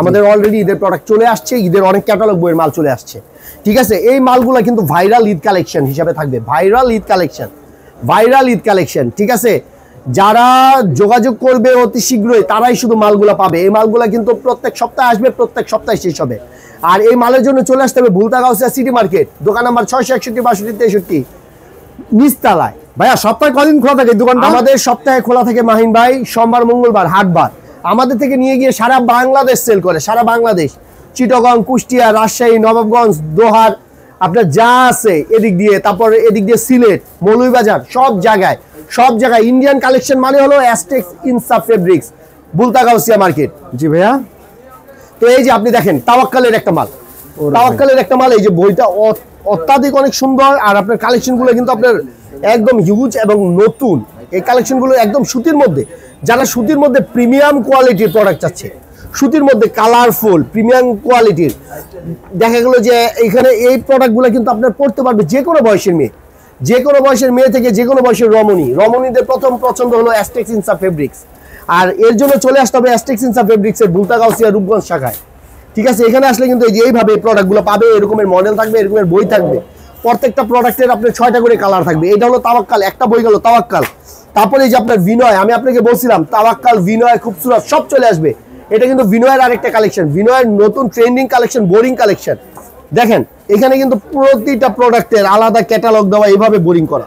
আমাদের অলরেডি ঈদের প্রোডাক্ট চলে আসছে, ঈদের অনেক ক্যাটালগ বইয়ের মাল চলে আসছে, ঠিক আছে। এই মালগুলো কিন্তু ভাইরাল ঈদ কালেকশন হিসাবে থাকবে, ভাইরাল ঈদ কালেকশন, ঠিক আছে। যারা যোগাযোগ করবে অতি শীঘ্রই তারাই শুধু মালগুলো পাবে। এই মালগুলো কিন্তু প্রত্যেক সপ্তাহে আসবে, প্রত্যেক সপ্তাহে শেষ হবে। আর এই মালের জন্য চলে আসতে হবে ভুলতা গাউসিয়া সিটি মার্কেট, দোকান নাম্বার 661 62 63 নিচতলায়। ভাইয়া সপ্তাহে কদিন খোলা থাকে দোকানটা? আমাদের সপ্তাহে খোলা থাকে মাহিন ভাই সোমবার, মঙ্গলবার, হাটবার। আমাদের থেকে নিয়ে গিয়ে সারা বাংলাদেশ সেল করে, সারা বাংলাদেশ, চিটাগং, কুষ্টিয়া, রাজশাহী, নবাবগঞ্জ, দোহার, আপনার যা আছে এদিক দিয়ে, তারপর এদিক দিয়ে সিলেট, মৌলভীবাজার, সব জায়গায় ইন্ডিয়ান কালেকশন মানে হলো অ্যাস্টেক্স ইনসাফ ফেব্রিক্স, ভুলতা গাউসিয়া মার্কেট। জি ভাইয়া। তো এই যে আপনি দেখেন তাওয়াক্কালের একটা মাল, এই যে বইটা অত্যাধিক অনেক সুন্দর। আর আপনার কালেকশনগুলো কিন্তু আপনার একদম হিউজ এবং নতুন। এই কালেকশনগুলো একদম সুতির মধ্যে, যারা সুতির মধ্যে প্রিমিয়াম কোয়ালিটির প্রোডাক্ট চাচ্ছে, সুতির মধ্যে কালারফুল প্রিমিয়াম কোয়ালিটির, দেখা গেল যে এখানে এই প্রোডাক্টগুলো কিন্তু আপনার পড়তে পারবে যে কোনো বয়সের মেয়ে থেকে যে কোনো বয়সের রমণীদের প্রথম পছন্দ হলো অ্যাস্টেক্স ইনসাফ ফেব্রিক্স। আর এর জন্য চলে আসতে হবে অ্যাস্টেক্স ইনসাফ ফেব্রিক্সের ভুলতা গাউসিয়া রূপগঞ্জ শাখায়, ঠিক আছে। এখানে আসলে কিন্তু এইভাবে প্রোডাক্টগুলো পাবে, এরকমের মডেল থাকবে, এরকমের বই থাকবে। প্রত্যেকটা প্রোডাক্টের আপনার 6টা করে কালার থাকবে। এটা হলো তাওয়াক্কাল, একটা বই গেল তাওয়াক্কাল। তারপরে এই যে আপনার বিনয়, আমি আপনাকে বলছিলাম তাওয়াক্কাল, বিনয়, খুবসুরত সব চলে আসবে। এটা কিন্তু বিনয়ের আরেকটা কালেকশন, বিনয়ের নতুন ট্রেন্ডিং কালেকশন, বোরিং কালেকশন। দেখেন এখানে কিন্তু প্রতিটা প্রোডাক্টের আলাদা ক্যাটালগ দেওয়া, এইভাবে বোরিং করা।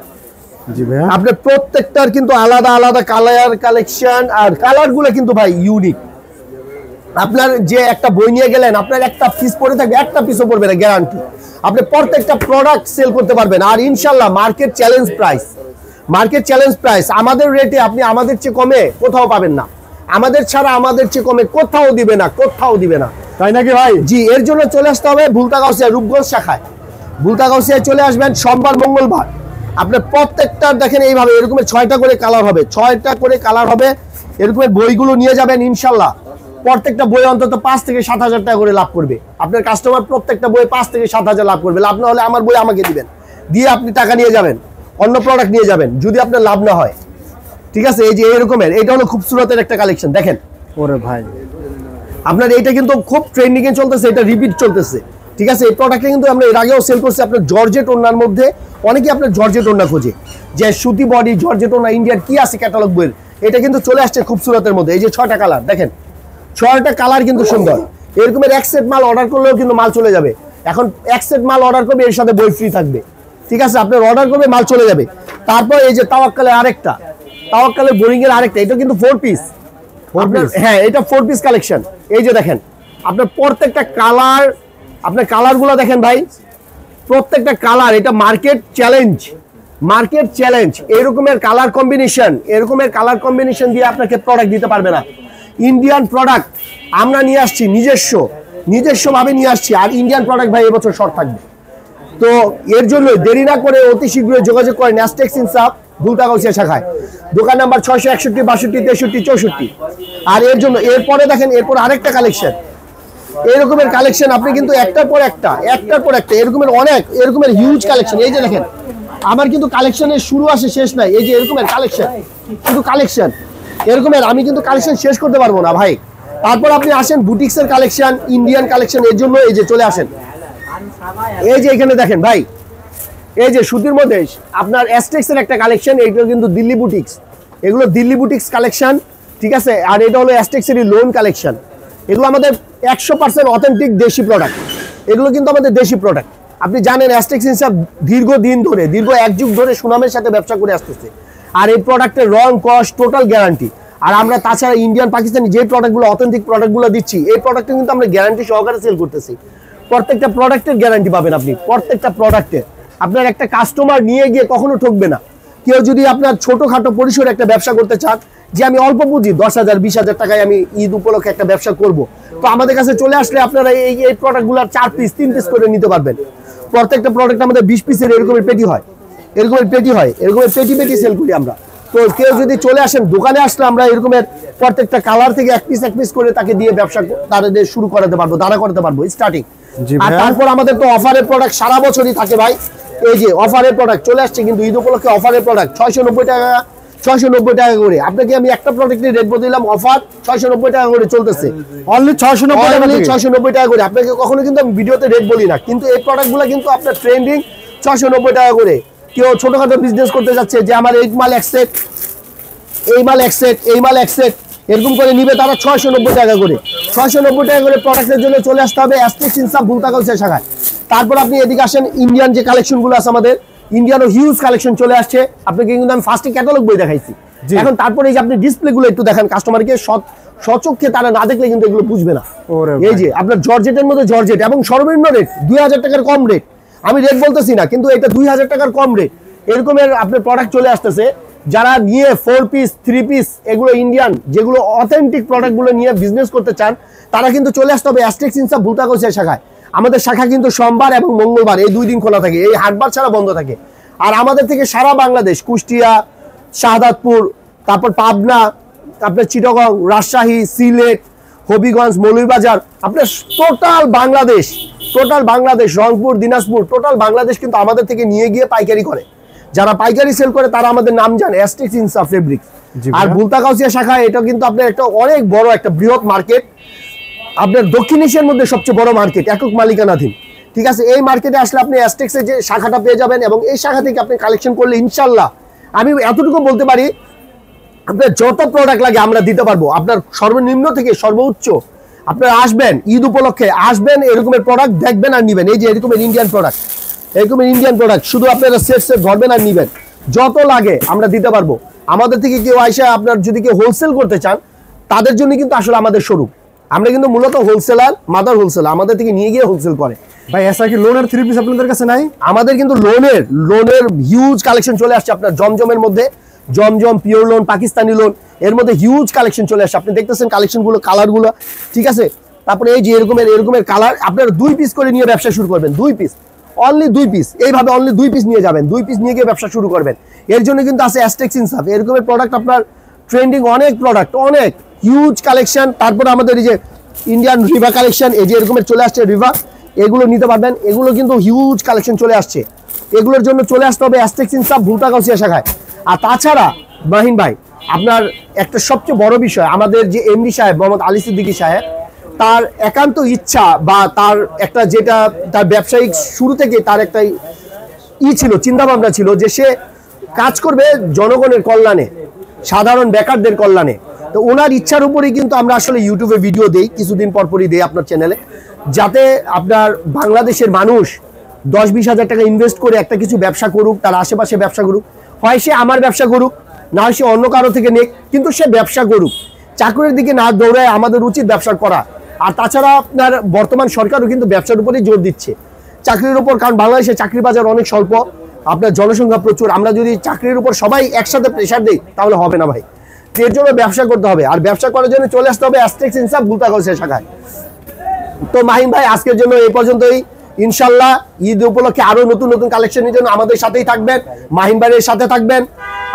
জি ভাইয়া। আপনার প্রত্যেকটার কিন্তু আলাদা আলাদা কালার কালেকশন, আর কালারগুলো কিন্তু ভাই ইউনিক। আপনার যে একটা বই নিয়ে গেলেন, আপনার একটা পিস পড়ে থাকবে, একটা পিসও পড়বে না, গ্যারান্টি। আপনি প্রত্যেকটা প্রোডাক্ট সেল করতে পারবেন। আর ইনশাল্লাহ মার্কেট চ্যালেঞ্জ প্রাইস, আমাদের রেটে আপনি আমাদের চেয়ে কমে কোথাও পাবেন না, আমাদের ছাড়া আমাদের চেয়ে কমে কোথাও দিবে না। তাই নাকি ভাই? জি, এর জন্য চলে আসতে হবে ভুলতা গাউসিয়া রূপগঞ্জ শাখায়। ভুলতা গাউসিয়ায় চলে আসবেন সোমবার, মঙ্গলবার। আপনার প্রত্যেকটা দেখেন এইভাবে এরকমের 6টা করে কালার হবে, এরকমের বইগুলো নিয়ে যাবেন ইনশাল্লাহ। প্রত্যেকটা বই অন্তত 5 থেকে 7,000 টাকা করে লাভ করবে। আপনার কাস্টমার প্রত্যেকটা বই 5 থেকে 7,000 লাভ করবে। লাভ না হলে আমার বই আমাকে দিবেন, দিয়ে আপনি টাকা নিয়ে যাবেন, অন্য প্রোডাক্ট নিয়ে যাবেন, যদি আপনার লাভ না হয়, ঠিক আছে। এই যে এরকমের, এটা হলো খুবসুরতের একটা কালেকশন। দেখেন ওরে ভাই, আপনার এইটা কিন্তু খুব ট্রেন্ডিং এ চলতেছে, এটা রিপিট চলতেছে, ঠিক আছে। এই প্রোডাক্টটা কিন্তু আমরা এর আগেও সেল করছি। আপনার জর্জেট ওড়নার মধ্যে অনেকেই আপনার জর্জেট ওড়না খোঁজে, যে সুতি বডি জর্জেট ওড়না ইন্ডিয়ার কি আছে ক্যাটালগ বইয়ের, এটা কিন্তু চলে আসছে খুবসুরতের মধ্যে। এই যে 6টা কালার দেখেন, 6টা কালার কিন্তু সুন্দর। এরকমের এক সেট মাল অর্ডার করলেও কিন্তু মাল চলে যাবে। এখন এক সেট মাল অর্ডার করবে, এর সাথে বই ফ্রি থাকবে, ঠিক আছে। আপনার অর্ডার করবে, মাল চলে যাবে। তারপর এই যে তাওয়াক্কালের বোরিং এর আরেকটা, এটা কিন্তু 4 পিস। হ্যাঁ, এটা 4 পিস কালেকশন। এই যে দেখেন আপনার প্রত্যেকটা কালার, আপনার কালারগুলো দেখেন ভাই, প্রত্যেকটা কালার, এটা মার্কেট চ্যালেঞ্জ। এরকমের কালার কম্বিনেশন দিয়ে আপনাকে প্রোডাক্ট দিতে পারবে না। ইন্ডিয়ান প্রোডাক্ট আমরা নিয়ে আসছি, নিজস্বভাবে নিয়ে আসছি। আর ইন্ডিয়ান প্রোডাক্ট ভাই এবছর শর্ট থাকবে। তো এর জন্য দেরি না করে অতি শীঘ্রই যোগাযোগ করেন অ্যাস্টেক্স ইনসাফ ভুলতা গাউসিয়া শাখায়, দোকান নাম্বার 661 62 63 64। আর এর জন্য এরপরে দেখেন, এরপর আরেকটা কালেকশন, এরকমের কালেকশন আপনি কিন্তু একটার পর একটা এরকমের হিউজ কালেকশন। এই যে দেখেন আমার কিন্তু কালেকশনের শুরু আসে শেষ নাই। এই যে এরকমের কালেকশন, শুধু কালেকশন এরকমের, আমি কিন্তু কালেকশন শেষ করতে পারবো না ভাই। তারপর আপনি আসেন বুটিক্সের কালেকশন, ইন্ডিয়ান কালেকশন। এর জন্য এই যে চলে আসেন, এই যে এখানে দেখেন ভাই, এই যে সুতির মধ্যে আপনার অ্যাস্টেক্স এর একটা কালেকশন, এইটা কিন্তু দিল্লি বুটিক্স, এগুলো দিল্লি বুটিক্স কালেকশন, ঠিক আছে। আর এটা হলো অ্যাস্টেক্স এর লোন কালেকশন। এগুলো আমাদের 100% অথেন্টিক দেশি প্রোডাক্ট, এগুলো কিন্তু আমাদের দেশি প্রোডাক্ট। আপনি জানেন অ্যাস্টেক্স ইনসাফ দীর্ঘ 1 যুগ ধরে সুনামের সাথে ব্যবসা করে আসতেছে। আর এই প্রোডাক্টের রং, কস্ট, টোটাল গ্যারান্টি। আর আমরা তাছাড়া ইন্ডিয়ান, পাকিস্তানি যে প্রোডাক্টগুলো অথেন্টিক প্রোডাক্টগুলো দিচ্ছি, এই প্রোডাক্টে কিন্তু আমরা গ্যারান্টি সহকারে সেল করতেছি। প্রত্যেকটা প্রোডাক্টের গ্যারান্টি পাবেন আপনি, প্রত্যেকটা প্রোডাক্টের। আপনার একটা কাস্টমার নিয়ে গিয়ে কখনো ঠকবে না। কেউ যদি আপনার ছোটখাটো পরিসরে একটা ব্যবসা করতে চান, যে আমি অল্প পুঁজি 10,000 20,000 টাকায় আমি ঈদ উপলক্ষে একটা ব্যবসা করব, তো আমাদের কাছে চলে আসলে আপনারা এই প্রোডাক্টগুলো 4 পিস 3 পিস করে নিতে পারবেন। প্রত্যেকটা প্রোডাক্ট আমাদের 20 পিসের এরকমের পেটি হয়, এরকমের পেটি সেল করি আমরা। তো কেউ যদি চলে আসেন দোকানে, আসলে আমরা এরকমের প্রত্যেকটা কালার থেকে এক পিস করে তাকে দিয়ে ব্যবসা তাদের শুরু করাতে পারবো, দাঁড়া করতে পারবো স্টার্টিং। আর তারপর আমাদের তো অফারের প্রোডাক্ট সারা বছরই থাকে ভাই। এই যে অফারের প্রোডাক্ট চলে আসছে কিন্তু ঈদ উপলক্ষে অফারের প্রোডাক্ট 690 টাকা 690 টাকা করে। আপনাকে আমি একটা প্রোডাক্টের রেট বলে দিলাম, অফার 690 টাকা করে চলতেছে, অনলি 690 টাকা থেকে। 690 টাকা করে। আপনাকে কখনো কিন্তু আমি ভিডিওতে রেট বলি না, কিন্তু এই প্রোডাক্টগুলো কিন্তু আপনার ট্রেন্ডিং 690 টাকা করে। কেউ ছোটখাটো বিজনেস করতে যাচ্ছে যে আমার এই মাল এক সেট, এই মাল এক সেট, এই মাল এক সেট, এরকম করে নিবে তারা 690 টাকা করে। 690 টাকা করে প্রোডাক্টের জন্য চলে আসতে হবে অ্যাস্টেক্স ইনসাফ ভুলতা কালচার শাখায়। তারপর আপনি এদিকে আসেন, ইন্ডিয়ান যে কালেকশনগুলো আছে আমাদের, ইন্ডিয়ানও হিউজ কালেকশন চলে আসছে। আপনাকে কিন্তু আমি ফার্স্টে ক্যাটালগ বই দেখাইছি, এখন তারপরে এই যে আপনি ডিসপ্লেগুলো একটু দেখান কাস্টমারকে, সচক্ষে তারা না দেখলে কিন্তু এগুলো বুঝবে না। এই যে আপনার জর্জেটের মধ্যে জর্জেট, এবং সর্বনিম্ন রেট 2000 টাকার কম রেট, আমি রেট বলতেছি না, কিন্তু এটা 2000 টাকার কম রেট এরকমের আপনার প্রোডাক্ট চলে আসতেছে। যারা নিয়ে 4 পিস 3 পিস এগুলো ইন্ডিয়ান যেগুলো অথেন্টিক প্রোডাক্টগুলো নিয়ে বিজনেস করতে চান, তারা কিন্তু চলে আসতে হবে অ্যাস্টেক্স ইনসাফ ভুলতা কালচার শাখায়। আমাদের শাখা কিন্তু সোমবার এবং মঙ্গলবার এই 2 দিন খোলা থাকে, এই হাটবার ছাড়া বন্ধ থাকে। আর আমাদের থেকে সারা বাংলাদেশ, কুষ্টিয়া, শাহাদাতপুর, তারপর পাবনা, আপনার চিটাগং, রাজশাহী, সিলেট, হবিগঞ্জ, মৌলভীবাজার, আপনার টোটাল বাংলাদেশ, রংপুর, দিনাজপুর, টোটাল বাংলাদেশ কিন্তু আমাদের থেকে নিয়ে গিয়ে পাইকারি করে। যারা পাইকারি সেল করে তারা আমাদের নাম জানে অ্যাস্টেক্স ইনসাফ ফেব্রিক্স। আর ভুলতা কালচার শাখা এটা কিন্তু আপনার একটা অনেক বড় একটা বৃহৎ মার্কেট, আপনার দক্ষিণ এশিয়ার মধ্যে সবচেয়ে বড় মার্কেট, একক মালিকানাধীন। ঠিক আছে, এই মার্কেটে আসলে আপনি অ্যাস্টেক্সের যে শাখাটা পেয়ে যাবেন, এবং এই শাখা থেকে আপনি কালেকশন করলে ইনশাল্লাহ আমি এতটুকু বলতে পারি, আপনার যত প্রোডাক্ট লাগে আমরা দিতে পারবো, আপনার সর্বনিম্ন থেকে সর্বোচ্চ। আপনারা আসবেন, ঈদ উপলক্ষে আসবেন, এরকমের প্রোডাক্ট দেখবেন আর নিবেন। এই যে এরকমের ইন্ডিয়ান প্রোডাক্ট শুধু আপনারা সেট ধরবেন আর নিবেন, যত লাগে আমরা দিতে পারবো। আমাদের থেকে কেউ আইসা আপনার যদি কেউ হোলসেল করতে চান, তাদের জন্য কিন্তু আসলে আমাদের শোরুম, আমরা কিন্তু মূলত হোলসেলার, মাদার হোলসেলার, আমাদের থেকে নিয়ে গিয়ে হোলসেল করে। ভাই এসা কি লোনের 3 পিস আপনাদের কাছে নাই? আমাদের কিন্তু লোনের হিউজ কালেকশন চলে আসছে। আপনার জমজমের মধ্যে, জমজম পিওর লোন, পাকিস্তানি লোন, এর মধ্যে হিউজ কালেকশন চলে আসছে। আপনি দেখতেছেন কালেকশনগুলো, কালারগুলো, ঠিক আছে। তারপরে এই যে এরকমের কালার, আপনারা 2 পিস করে নিয়ে ব্যবসা শুরু করবেন, 2 পিস, অনলি 2 পিস, এইভাবে অনলি 2 পিস নিয়ে যাবেন, 2 পিস নিয়ে গিয়ে ব্যবসা শুরু করবেন। এর জন্য কিন্তু আছে অ্যাস্টেক্স ইনসাফ, এরকমের প্রোডাক্ট আপনার ট্রেন্ডিং অনেক প্রোডাক্ট, অনেক হিউজ কালেকশন। তারপরে আমাদের এই যে ইন্ডিয়ান রিভা কালেকশন, এই যে এরকমের চলে আসছে রিভা, এগুলো নিতে পারবেন। এগুলো কিন্তু হিউজ কালেকশন চলে আসছে, এগুলোর জন্য চলে আসতে হবে অ্যাস্টেক্স ইনসাফ ভুলতা কালচার শাখায়। আর তাছাড়া মাহিন ভাই, আপনার একটা সবচেয়ে বড় বিষয়, আমাদের যে এমডি সাহেব মোহাম্মদ আলী সিদ্দিকী সাহেব, তার একান্ত ইচ্ছা বা তার একটা যেটা তার ব্যবসায়িক শুরু থেকে তার একটা ছিল, চিন্তা ভাবনা ছিল যে সে কাজ করবে জনগণের কল্যাণে, সাধারণ বেকারদের কল্যাণে। তো ওনার ইচ্ছার উপরেই কিন্তু আমরা আসলে ইউটিউবে ভিডিও দেই, কিছুদিন পরপরই দেই আপনার চ্যানেলে, যাতে আপনার বাংলাদেশের মানুষ 10-20 হাজার টাকা ইনভেস্ট করে একটা কিছু ব্যবসা করুক, তার আশেপাশে ব্যবসা করুক, হয় সে আমার ব্যবসা করুক, না হয় সে অন্য কারো থেকে নেক, কিন্তু সে ব্যবসা করুক, চাকরির দিকে না দৌড়ায়। আমাদের উচিত ব্যবসা করা। আর তাছাড়া আপনার বর্তমান সরকারও কিন্তু ব্যবসার উপরেই জোর দিচ্ছে, চাকরির উপর, কারণ বাংলাদেশে চাকরি বাজার অনেক স্বল্প, আপনার জনসংখ্যা প্রচুর। আমরা যদি চাকরির উপর সবাই একসাথে প্রেশার দিই তাহলে হবে না ভাই, এর জন্য ব্যবসা করতে হবে। আর ব্যবসা করার জন্য চলে আসতে হবে অ্যাস্টেক্স ইনসাফ ভুলতা কালচার শাখায়। তো মাহিম ভাই, আজকের জন্য এই পর্যন্তই। ইনশাল্লাহ ঈদ উপলক্ষে আরো নতুন নতুন কালেকশনের জন্য আমাদের সাথেই থাকবেন, মাহিম ভাইয়ের সাথে থাকবেন।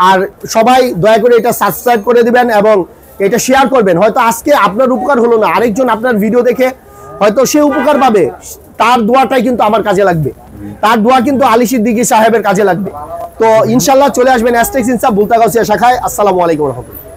আর সবাই দয়া করে এটা সাবস্ক্রাইব করে দিবেন এবং এটা শেয়ার করবেন। হয়তো আজকে আপনার উপকার হলো না, আরেকজন আপনার ভিডিও দেখে হয়তো সে উপকার পাবে, তার দোয়াটাই কিন্তু আমার কাজে লাগবে, তার দোয়া কিন্তু আলী সিদ্দিকী সাহেবের কাজে লাগবে। তো ইনশাল্লাহ চলে আসবেন অ্যাস্টেক্স ইনসাফ ভুলতা কালচার শাখায়। আসসালামু আলাইকুম ওয়া রাহমাতুল্লাহ।